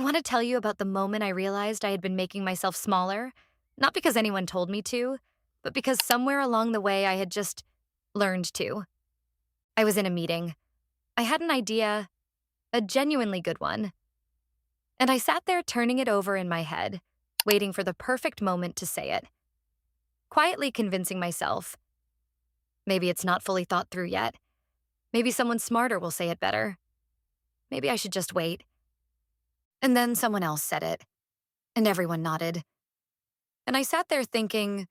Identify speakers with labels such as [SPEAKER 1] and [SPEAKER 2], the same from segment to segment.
[SPEAKER 1] want to tell you about the moment I realized I had been making myself smaller, not because anyone told me to, but because somewhere along the way I had just learned to. I was in a meeting. I had an idea, a genuinely good one, and I sat there turning it over in my head, waiting for the perfect moment to say it, quietly convincing myself, maybe it's not fully thought through yet. Maybe someone smarter will say it better. Maybe I should just wait. And then someone else said it, and everyone nodded. And I sat there thinking,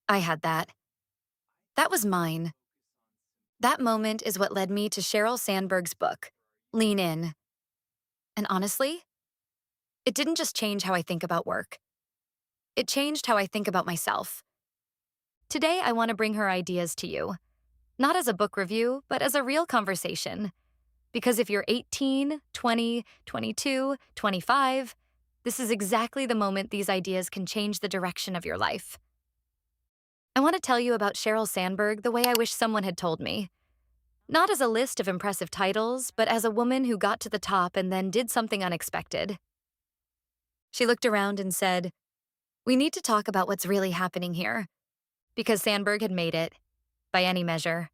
[SPEAKER 1] I had that. That was mine. That moment is what led me to Sheryl Sandberg's book, Lean In. And honestly, it didn't just change how I think about work. It changed how I think about myself. Today, I want to bring her ideas to you, not as a book review, but as a real conversation. Because if you're 18, 20, 22, 25, this is exactly the moment these ideas can change the direction of your life. I want to tell you about Sheryl Sandberg the way I wish someone had told me. Not as a list of impressive titles, but as a woman who got to the top and then did something unexpected. She looked around and said, "We need to talk about what's really happening here." Because Sandberg had made it, by any measure.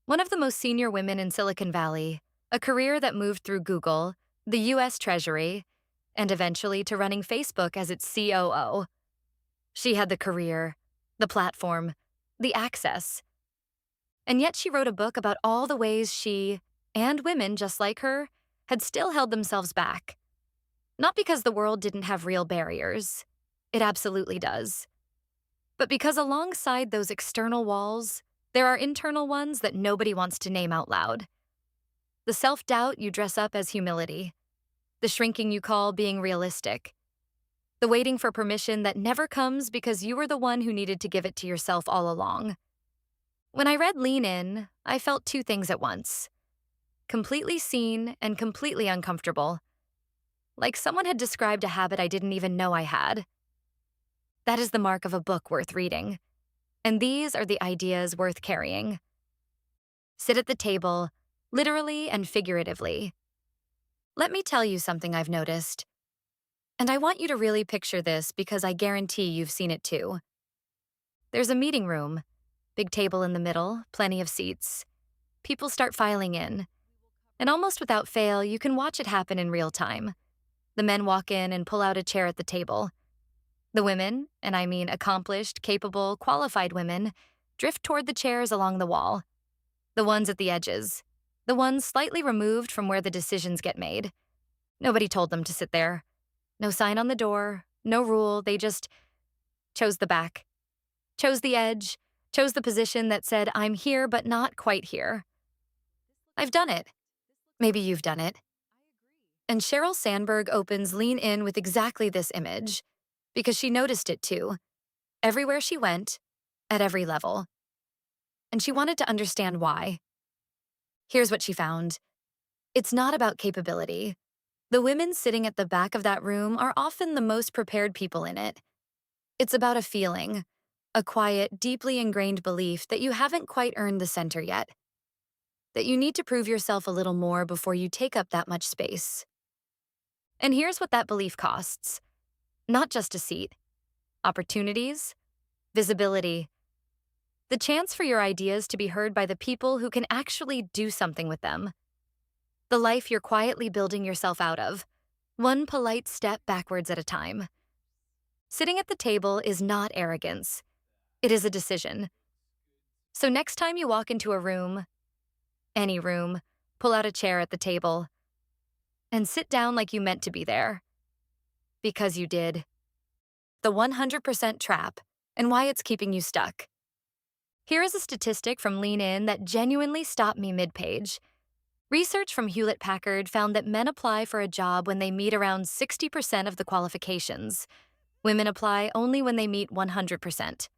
[SPEAKER 1] One of the most senior women in Silicon Valley, a career that moved through Google, the US Treasury, and eventually to running Facebook as its COO. She had the career, the platform, the access. And yet she wrote a book about all the ways she, and women just like her, had still held themselves back. Not because the world didn't have real barriers. It absolutely does. But because alongside those external walls, there are internal ones that nobody wants to name out loud. The self-doubt you dress up as humility. The shrinking you call being realistic. The waiting for permission that never comes because you were the one who needed to give it to yourself all along. When I read Lean In, I felt two things at once. Completely seen and completely uncomfortable. Like someone had described a habit I didn't even know I had. That is the mark of a book worth reading. And these are the ideas worth carrying. Sit at the table, literally and figuratively. Let me tell you something I've noticed. And I want you to really picture this because I guarantee you've seen it too. There's a meeting room, big table in the middle, plenty of seats. People start filing in. And almost without fail, you can watch it happen in real time. The men walk in and pull out a chair at the table. The women, and I mean accomplished, capable, qualified women, drift toward the chairs along the wall. The ones at the edges. The ones slightly removed from where the decisions get made. Nobody told them to sit there. No sign on the door, no rule, they just chose the back. Chose the edge, chose the position that said, I'm here but not quite here. I've done it. Maybe you've done it. And Sheryl Sandberg opens Lean In with exactly this image, because she noticed it too, everywhere she went, at every level. And she wanted to understand why. Here's what she found. It's not about capability. The women sitting at the back of that room are often the most prepared people in it. It's about a feeling, a quiet, deeply ingrained belief that you haven't quite earned the center yet. That you need to prove yourself a little more before you take up that much space. And here's what that belief costs. Not just a seat. Opportunities, visibility, the chance for your ideas to be heard by the people who can actually do something with them. The life you're quietly building yourself out of, one polite step backwards at a time. Sitting at the table is not arrogance. It is a decision. So next time you walk into a room, any room, pull out a chair at the table, and sit down like you meant to be there. Because you did. The 100% trap, and why it's keeping you stuck. Here is a statistic from Lean In that genuinely stopped me mid-page. Research from Hewlett-Packard found that men apply for a job when they meet around 60% of the qualifications. Women apply only when they meet 100%.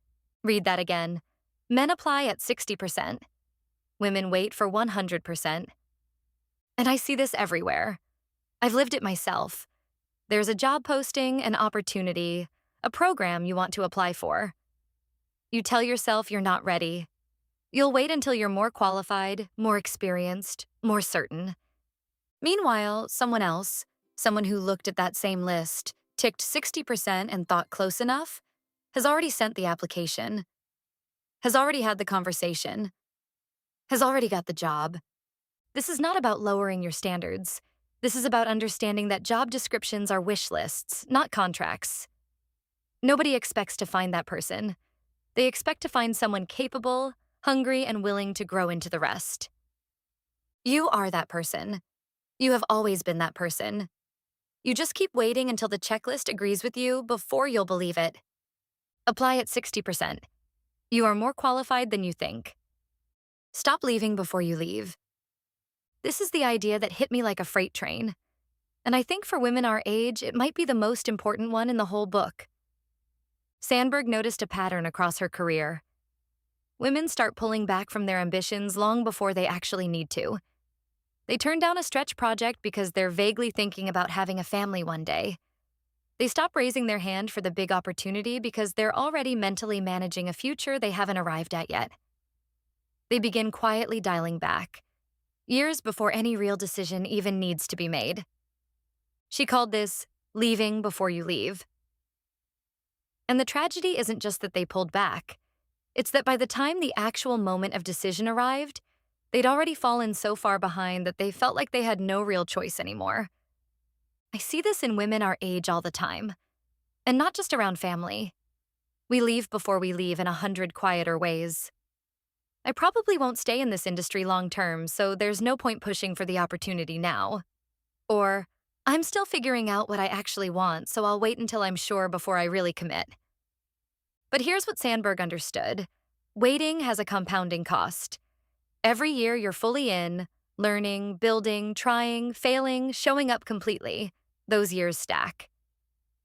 [SPEAKER 1] Read that again. Men apply at 60%. Women wait for 100%. And I see this everywhere. I've lived it myself. There's a job posting, an opportunity, a program you want to apply for. You tell yourself you're not ready. You'll wait until you're more qualified, more experienced, more certain. Meanwhile, someone else, Someone who looked at that same list, ticked 60% and thought close enough, has already sent the application, has already had the conversation, has already got the job. This is not about lowering your standards. This is about understanding that job descriptions are wish lists, not contracts. Nobody expects to find that person. They expect to find someone capable, hungry, and willing to grow into the rest. You are that person. You have always been that person. You just keep waiting until the checklist agrees with you before you'll believe it. Apply at 60%. You are more qualified than you think. Stop leaving before you leave. This is the idea that hit me like a freight train. And I think for women our age, it might be the most important one in the whole book. Sandberg noticed a pattern across her career. Women start pulling back from their ambitions long before they actually need to. They turn down a stretch project because they're vaguely thinking about having a family one day. They stop raising their hand for the big opportunity because they're already mentally managing a future they haven't arrived at yet. They begin quietly dialing back, years before any real decision even needs to be made. She called this leaving before you leave. And the tragedy isn't just that they pulled back. It's that by the time the actual moment of decision arrived, they'd already fallen so far behind that they felt like they had no real choice anymore. I see this in women our age all the time, and not just around family. We leave before we leave in 100 quieter ways. I probably won't stay in this industry long term, so there's no point pushing for the opportunity now. Or, I'm still figuring out what I actually want, so I'll wait until I'm sure before I really commit. But here's what Sandberg understood. Waiting has a compounding cost. Every year you're fully in, learning, building, trying, failing, showing up completely. Those years stack.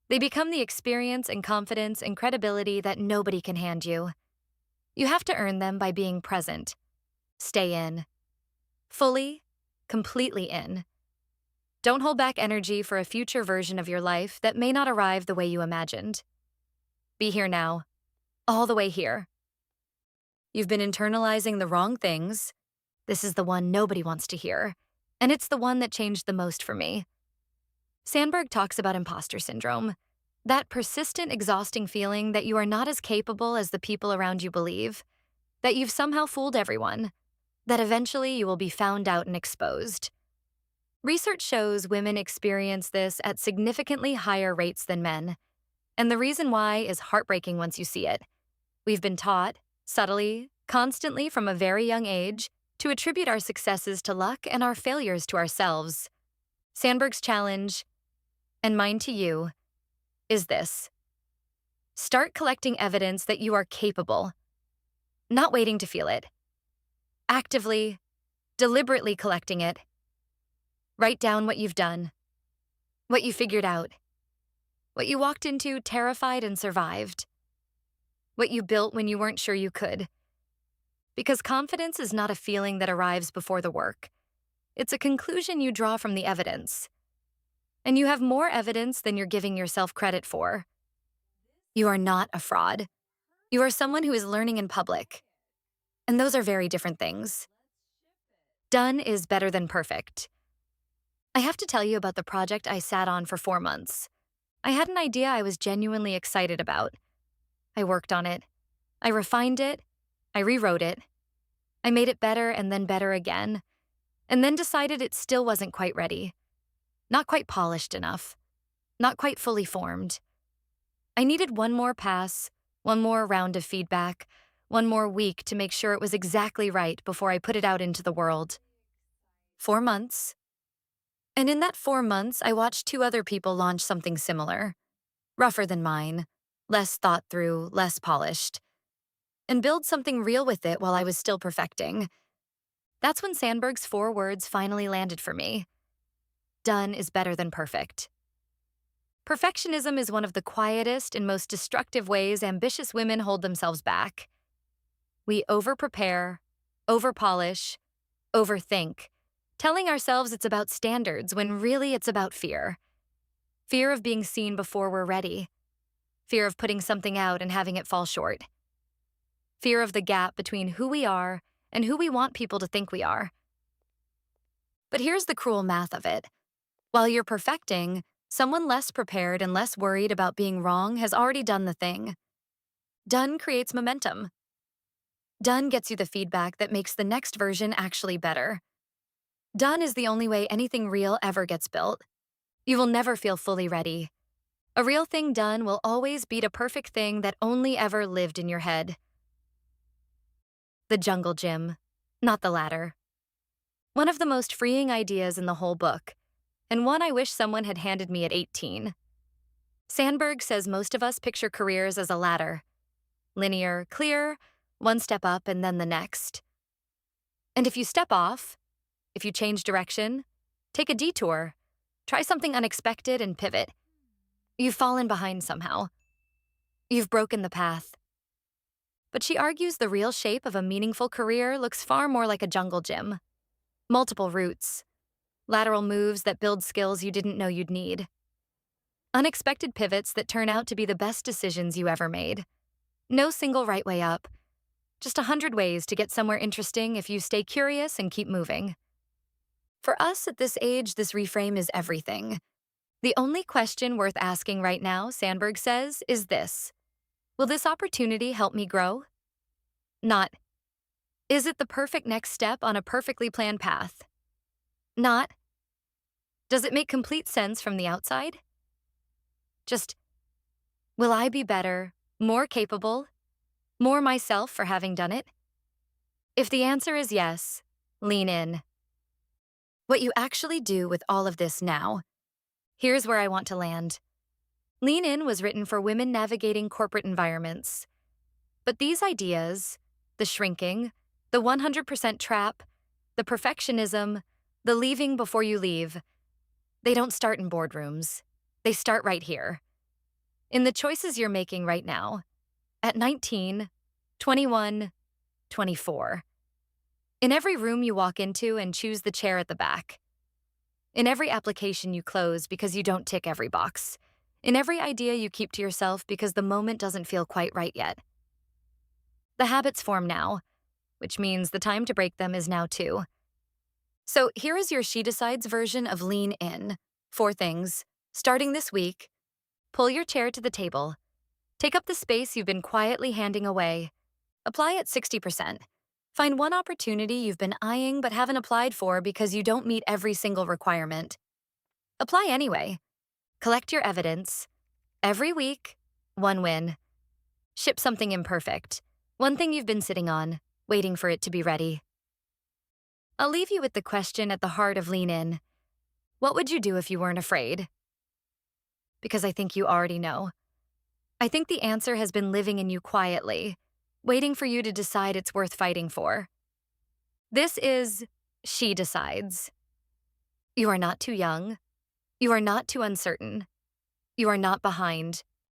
[SPEAKER 1] They become the experience and confidence and credibility that nobody can hand you. You have to earn them by being present. Stay in. Fully, completely in. Don't hold back energy for a future version of your life that may not arrive the way you imagined. Be here now. All the way here. You've been internalizing the wrong things. This is the one nobody wants to hear, and it's the one that changed the most for me. Sandberg talks about imposter syndrome, that persistent, exhausting feeling that you are not as capable as the people around you believe, that you've somehow fooled everyone, that eventually you will be found out and exposed. Research shows women experience this at significantly higher rates than men, and the reason why is heartbreaking once you see it. We've been taught, subtly, constantly from a very young age, to attribute our successes to luck and our failures to ourselves. Sandberg's challenge, and mine to you, is this. Start collecting evidence that you are capable, not waiting to feel it. Actively, deliberately collecting it. Write down what you've done, what you figured out, what you walked into terrified and survived, what you built when you weren't sure you could. Because confidence is not a feeling that arrives before the work. It's a conclusion you draw from the evidence. And you have more evidence than you're giving yourself credit for. You are not a fraud. You are someone who is learning in public. And those are very different things. Done is better than perfect. I have to tell you about the project I sat on for 4 months. I had an idea I was genuinely excited about. I worked on it. I refined it. I rewrote it. I made it better and then better again. And then decided it still wasn't quite ready. Not quite polished enough. Not quite fully formed. I needed one more pass, one more round of feedback, one more week to make sure it was exactly right before I put it out into the world. 4 months. And in that 4 months, I watched 2 other people launch something similar. Rougher than mine, less thought through, less polished. And build something real with it while I was still perfecting. That's when Sandberg's 4 words finally landed for me. Done is better than perfect. Perfectionism is one of the quietest and most destructive ways ambitious women hold themselves back. We over-prepare, over-polish, overthink, telling ourselves it's about standards when really it's about fear. Fear of being seen before we're ready. Fear of putting something out and having it fall short. Fear of the gap between who we are and who we want people to think we are. But here's the cruel math of it. While you're perfecting, someone less prepared and less worried about being wrong has already done the thing. Done creates momentum. Done gets you the feedback that makes the next version actually better. Done is the only way anything real ever gets built. You will never feel fully ready. A real thing done will always beat a perfect thing that only ever lived in your head. The jungle gym, not the ladder. One of the most freeing ideas in the whole book, and one I wish someone had handed me at 18. Sandberg says most of us picture careers as a ladder. Linear, clear, one step up and then the next. And if you step off, if you change direction, take a detour, try something unexpected and pivot, you've fallen behind somehow. You've broken the path. But she argues the real shape of a meaningful career looks far more like a jungle gym. Multiple routes, lateral moves that build skills you didn't know you'd need. Unexpected pivots that turn out to be the best decisions you ever made. No single right way up, just 100 ways to get somewhere interesting if you stay curious and keep moving. For us at this age, this reframe is everything. The only question worth asking right now, Sandberg says, is this: will this opportunity help me grow? Not, is it the perfect next step on a perfectly planned path? Not, does it make complete sense from the outside? Just, will I be better, more capable, more myself for having done it? If the answer is yes, lean in. What you actually do with all of this now. Here's where I want to land. Lean In was written for women navigating corporate environments. But these ideas, the shrinking, the 100% trap, the perfectionism, the leaving before you leave, they don't start in boardrooms. They start right here. In the choices you're making right now, at 19, 21, 24. In every room you walk into and choose the chair at the back. In every application you close because you don't tick every box. In every idea you keep to yourself because the moment doesn't feel quite right yet. The habits form now, which means the time to break them is now too. So here is your She Decides version of Lean In. 4 things. Starting this week, pull your chair to the table. Take up the space you've been quietly handing away. Apply at 60%. Find one opportunity you've been eyeing but haven't applied for because you don't meet every single requirement. Apply anyway. Collect your evidence. Every week, one win. Ship something imperfect. One thing you've been sitting on, waiting for it to be ready. I'll leave you with the question at the heart of Lean In. What would you do if you weren't afraid? Because I think you already know. I think the answer has been living in you quietly, waiting for you to decide it's worth fighting for. This is She Decides. You are not too young. You are not too uncertain. You are not behind.